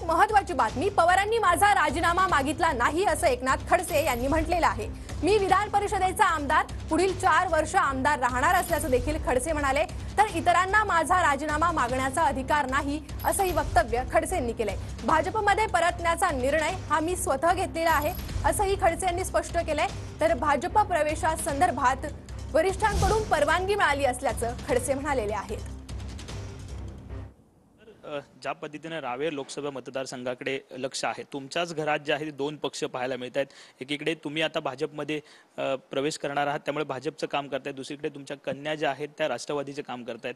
महत्त्वाची बातमी, पवारांनी माझा राजीनामा मागितला नाही असं एकनाथ खडसे यांनी म्हटलेलं आहे। मी विधान परिषदेचा आमदार, पुढील 4 वर्ष आमदार राहणार असल्याचं देखील खडसे म्हणाले। तर इतरांना माझा राजीनामा मागण्याचा अधिकार नाही असंही वक्तव्य खडसेंनी केलंय। भाजपमध्ये परतण्याचा निर्णय हा मी स्वतः घेतलेला आहे असंही खडसे यांनी स्पष्ट केलंय। तर भाजप प्रवेशासंदर्भात वरिष्ठांकडून परवानगी मिळाली असल्याचं खडसे म्हणालेले आहेत। ज्या पद्धतीने रावेर लोकसभा मतदारसंघाकडे लक्ष आहे, तुमच्याच घरात जे आहे 2 पक्ष पाहायला मिळत आहेत। एकीकडे तुम्ही आता भाजपमध्ये प्रवेश करणार आहात, त्यामुळे भाजपचं काम करतायत, दुसरीकडे तुमच्या कन्या ज्या आहेत त्या राष्ट्रवादीचे काम करतायत।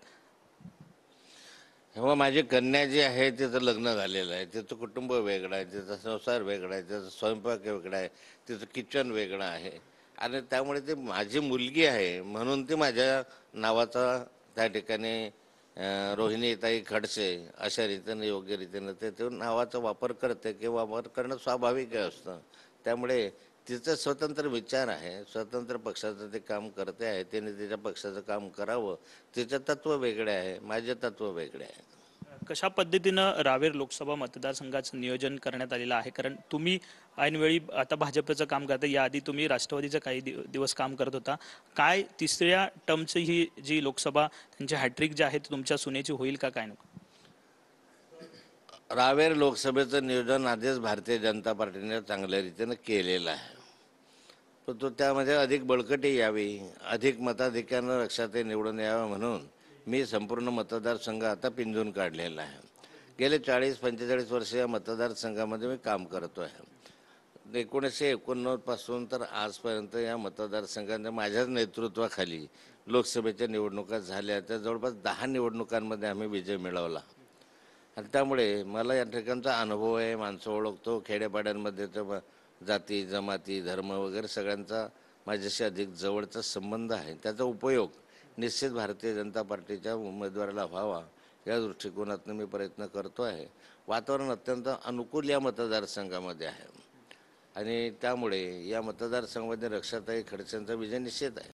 तेव्हा माझी कन्या जी आहे तिचं लग्न झालेलं आहे, तिचं कुटुंब वेगळं आहे, तिचा संसार वेगळा आहे, तिचा स्वयंपाक वेगळा आहे, तिचं किचन वेगळं आहे आणि त्यामुळे ती माझी मुलगी आहे म्हणून ती माझ्या नावाचा त्या ठिकाणी रोहिणीताई खडसे अशा रीतीने योग्य रीतीने ते नावाचा वापर करते किंवा वापर करणं स्वाभाविक असतं। त्यामुळे तिचं स्वतंत्र विचार आहे, स्वतंत्र पक्षाचं ते काम करते आहे, तिने तिच्या पक्षाचं काम करावं। तिचं तत्त्व वेगळे आहे, माझे तत्त्व वेगळे आहे। कशा पद्धतीनं रावेर लोकसभा मतदारसंघाचं नियोजन करण्यात आलेलं आहे? कारण तुम्ही ऐनवेळी आता भाजपचं काम करता, याआधी तुम्ही राष्ट्रवादीचं काही दिवस काम करत होता। काय तिसऱ्या टर्मची ही जी लोकसभा त्यांची हॅट्रिक जी आहे ती तुमच्या सुनेची होईल का काय नको? रावेर लोकसभेचं नियोजन आधीच भारतीय जनता पार्टीने चांगल्या रीतीने केलेलं आहे, पण तो त्यामध्ये अधिक बळकटी यावी, अधिक मताधिक्यानं लक्षात निवडून यावं म्हणून मी संपूर्ण मतदारसंघ आता पिंजून काढलेला आहे। गेले 40-45 वर्ष या मतदारसंघामध्ये मी काम करतो आहे। 1989 पासून तर आजपर्यंत या मतदारसंघाने माझ्याच नेतृत्वाखाली लोकसभेच्या निवडणुका झाल्या, त्या जवळपास 10 निवडणुकांमध्ये आम्ही विजय मिळवला आणि त्यामुळे मला या ठिकाणचा अनुभव आहे, माणसं ओळखतो, खेड्यापाड्यांमध्ये तर जाती जमाती धर्म वगैरे सगळ्यांचा माझ्याशी अधिक जवळचा संबंध आहे। त्याचा उपयोग निश्चित भारतीय जनता पार्टीच्या उमेदवाराला व्हावा या दृष्टिकोनातून मी प्रयत्न करतो आहे। वातावरण अत्यंत अनुकूल या मतदारसंघामध्ये आहे आणि त्यामुळे या मतदारसंघामध्ये रक्षाताई खडसेंचा विजय निश्चित आहे।